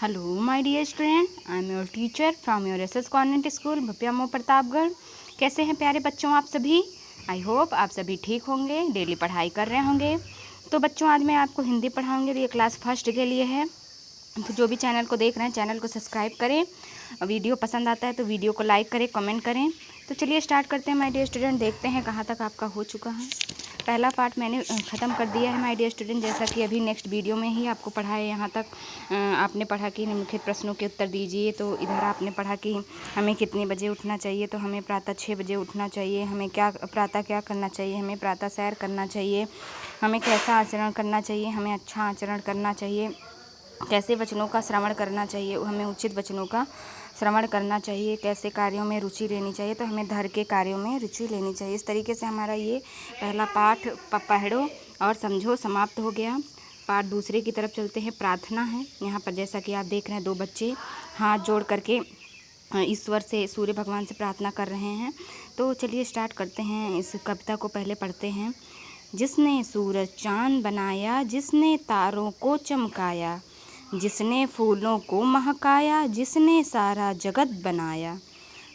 Hello my dear student, I am your teacher from your SS convent school Bhapiya मो प्रतापगढ़। कैसे हैं प्यारे बच्चों आप सभी? आई होप आप सभी ठीक होंगे, डेली पढ़ाई कर रहे होंगे। तो बच्चों आज मैं आपको हिंदी पढ़ाऊंगी। तो ये क्लास फर्स्ट के लिए है। तो जो भी चैनल को देख रहे हैं चैनल को सब्सक्राइब करें। वीडियो पसंद आता है तो वीडियो को लाइक करें, कमेंट करें। तो चलिए स्टार्ट करते हैं माय डियर स्टूडेंट। देखते हैं कहाँ तक आपका हो चुका है। पहला पार्ट मैंने ख़त्म कर दिया है माय डियर स्टूडेंट, जैसा कि अभी नेक्स्ट वीडियो में ही आपको पढ़ा है। यहाँ तक आपने पढ़ा कि निम्नलिखित प्रश्नों के उत्तर दीजिए। तो इधर आपने पढ़ा कि हमें कितने बजे उठना चाहिए। तो हमें प्रातः 6 बजे उठना चाहिए। हमें प्रातः क्या करना चाहिए? हमें प्रातः सैर करना चाहिए। हमें कैसा आचरण करना चाहिए? हमें अच्छा आचरण करना चाहिए। कैसे वचनों का श्रवण करना चाहिए? हमें उचित वचनों का श्रवण करना चाहिए। कैसे कार्यों में रुचि लेनी चाहिए? तो हमें धर्म के कार्यों में रुचि लेनी चाहिए। इस तरीके से हमारा ये पहला पाठ पढ़ो और समझो समाप्त हो गया। पाठ दूसरे की तरफ चलते हैं। प्रार्थना है यहाँ पर, जैसा कि आप देख रहे हैं 2 बच्चे हाथ जोड़ करके ईश्वर से, सूर्य भगवान से प्रार्थना कर रहे हैं। तो चलिए स्टार्ट करते हैं। इस कविता को पहले पढ़ते हैं। जिसने सूरज चांद बनाया, जिसने तारों को चमकाया, जिसने फूलों को महकाया, जिसने सारा जगत बनाया,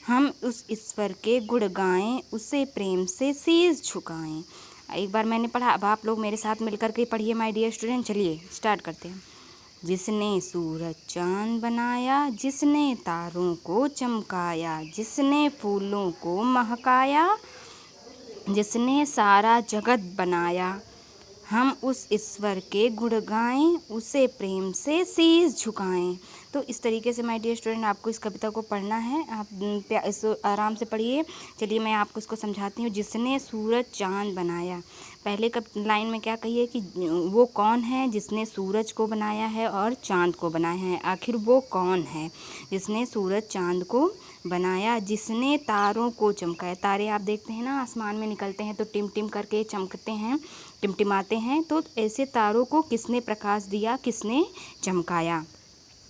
हम उस ईश्वर के गुण गाएं, उसे प्रेम से शीश झुकाएं। एक बार मैंने पढ़ा, अब आप लोग मेरे साथ मिलकर के पढ़िए माय डियर स्टूडेंट। चलिए स्टार्ट करते हैं। जिसने सूरज चांद बनाया, जिसने तारों को चमकाया, जिसने फूलों को महकाया, जिसने सारा जगत बनाया, हम उस ईश्वर के गुण गाएं, उसे प्रेम से शीश झुकाएं। तो इस तरीके से माय डियर स्टूडेंट आपको इस कविता को पढ़ना है। आप इसको आराम से पढ़िए। चलिए मैं आपको इसको समझाती हूँ। जिसने सूरज चांद बनाया, पहले लाइन में क्या कही है कि वो कौन है जिसने सूरज को बनाया है और चांद को बनाया है। आखिर वो कौन है जिसने सूरज चांद को बनाया? जिसने तारों को चमकाया। तारे आप देखते हैं ना, आसमान में निकलते हैं तो टिम टिम करके चमकते हैं, टिमटिमाते हैं। तो ऐसे तारों को किसने प्रकाश दिया, किसने चमकाया?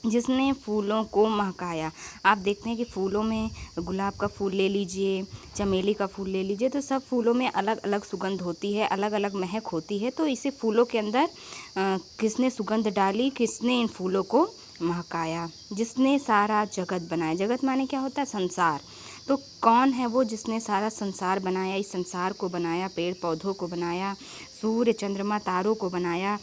जिसने फूलों को महकाया। आप देखते हैं कि फूलों में गुलाब का फूल ले लीजिए, चमेली का फूल ले लीजिए, तो सब फूलों में अलग अलग सुगंध होती है, अलग अलग महक होती है। तो इसे फूलों के अंदर किसने सुगंध डाली, किसने इन फूलों को महकाया? जिसने सारा जगत बनाया। जगत माने क्या होता है? संसार। तो कौन है वो जिसने सारा संसार बनाया? इस संसार को बनाया, पेड़ पौधों को बनाया, सूर्य चंद्रमा तारों को बनाया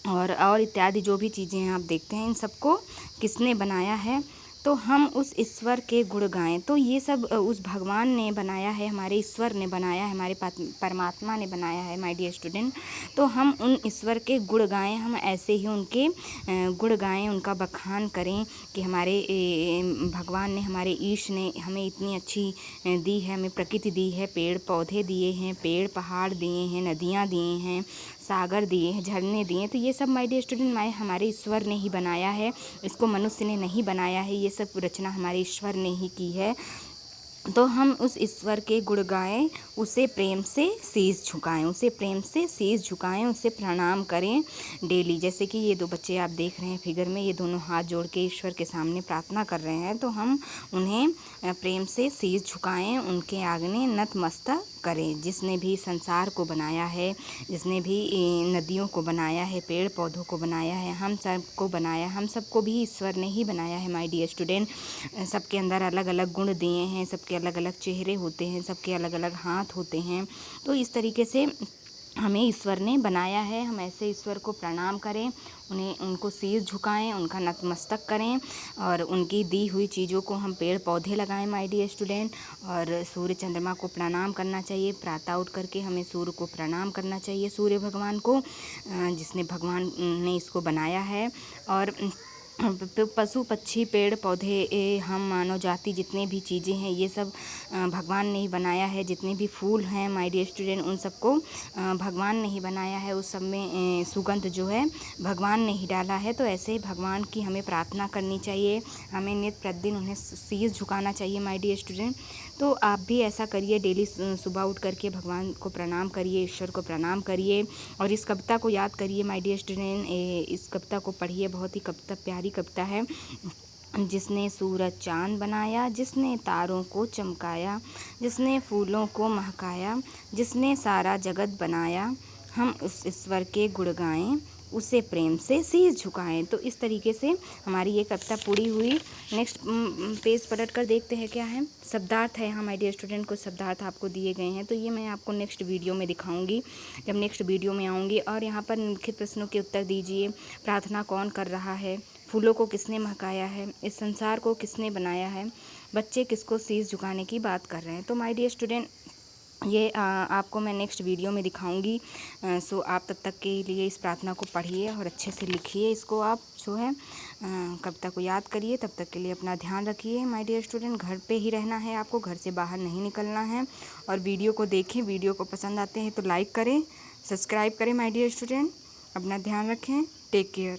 और इत्यादि जो भी चीज़ें हैं आप देखते हैं, इन सबको किसने बनाया है? तो हम उस ईश्वर के गुण गाएं। तो ये सब उस भगवान ने बनाया है, हमारे ईश्वर ने बनाया है, हमारे परमात्मा ने बनाया है माय डियर स्टूडेंट। तो हम उन ईश्वर के गुण गाएं, हम ऐसे ही उनके गुण गाएं, उनका बखान करें कि हमारे भगवान ने, हमारे ईश ने हमें इतनी अच्छी दी है, हमें प्रकृति दी है, पेड़ पौधे दिए हैं, पेड़ पहाड़ दिए हैं, नदियाँ दिए हैं, सागर दिए हैं, झरने दिए हैं। तो ये सब माय डियर स्टूडेंट हमारे ईश्वर ने ही बनाया है। इसको मनुष्य ने नहीं बनाया है। ये सब रचना हमारे ईश्वर ने ही की है। तो हम उस ईश्वर के गुण गाएं, उसे प्रेम से शीश झुकाएं, उसे प्रेम से शीश झुकाएं, उसे प्रणाम करें डेली। जैसे कि ये 2 बच्चे आप देख रहे हैं फिगर में, ये दोनों हाथ जोड़ के ईश्वर के सामने प्रार्थना कर रहे हैं। तो हम उन्हें प्रेम से शीश झुकाएं, उनके आगे नतमस्तक करें। जिसने भी संसार को बनाया है, जिसने भी नदियों को बनाया है, पेड़ पौधों को बनाया है, हम सबको बनाया, हम सबको भी ईश्वर ने ही बनाया है माय डियर स्टूडेंट। सबके अंदर अलग अलग गुण दिए हैं, सबके अलग अलग चेहरे होते हैं, सबके अलग अलग हाथ होते हैं। तो इस तरीके से हमें ईश्वर ने बनाया है। हम ऐसे ईश्वर को प्रणाम करें, उनको शीश झुकाएं, उनका नतमस्तक करें और उनकी दी हुई चीज़ों को हम पेड़ पौधे लगाएं माय डियर स्टूडेंट। और सूर्य चंद्रमा को प्रणाम करना चाहिए। प्रातः उठ करके हमें सूर्य को प्रणाम करना चाहिए, सूर्य भगवान को, जिसने भगवान ने इसको बनाया है। और पशु पक्षी पेड़ पौधे, हम मानव जाति, जितने भी चीज़ें हैं ये सब भगवान ने ही बनाया है। जितने भी फूल हैं माय डियर स्टूडेंट, उन सबको भगवान ने ही बनाया है। उस सब में सुगंध जो है भगवान ने ही डाला है। तो ऐसे ही भगवान की हमें प्रार्थना करनी चाहिए, हमें नित्य प्रतिदिन उन्हें शीश झुकाना चाहिए माय डियर स्टूडेंट। तो आप भी ऐसा करिए, डेली सुबह उठ करके भगवान को प्रणाम करिए, ईश्वर को प्रणाम करिए और इस कविता को याद करिए माय डियर स्टूडेंट। इस कविता को पढ़िए, बहुत ही कविता प्यारी कविता है। जिसने सूरज चांद बनाया, जिसने तारों को चमकाया, जिसने फूलों को महकाया, जिसने सारा जगत बनाया, हम उस ईश्वर के गुण गाएं, उसे प्रेम से शीश झुकाएं। तो इस तरीके से हमारी ये कविता पूरी हुई। नेक्स्ट पेज पलट कर देखते हैं क्या है। शब्दार्थ है यहाँ माय डियर स्टूडेंट, कुछ शब्दार्थ आपको दिए गए हैं, तो ये मैं आपको नेक्स्ट वीडियो में दिखाऊंगी जब नेक्स्ट वीडियो में आऊँगी। और यहाँ पर निम्नलिखित प्रश्नों के उत्तर दीजिए। प्रार्थना कौन कर रहा है? फूलों को किसने महकाया है? इस संसार को किसने बनाया है? बच्चे किसको शीश झुकाने की बात कर रहे हैं? तो माय डियर स्टूडेंट ये आपको मैं नेक्स्ट वीडियो में दिखाऊंगी। सो आप तब तक के लिए इस प्रार्थना को पढ़िए और अच्छे से लिखिए। इसको आप जो है कविता को याद करिए। तब तक के लिए अपना ध्यान रखिए माय डियर स्टूडेंट। घर पे ही रहना है आपको, घर से बाहर नहीं निकलना है। और वीडियो को देखें, वीडियो को पसंद आते हैं तो लाइक करें, सब्सक्राइब करें माय डियर स्टूडेंट। अपना ध्यान रखें। Take care.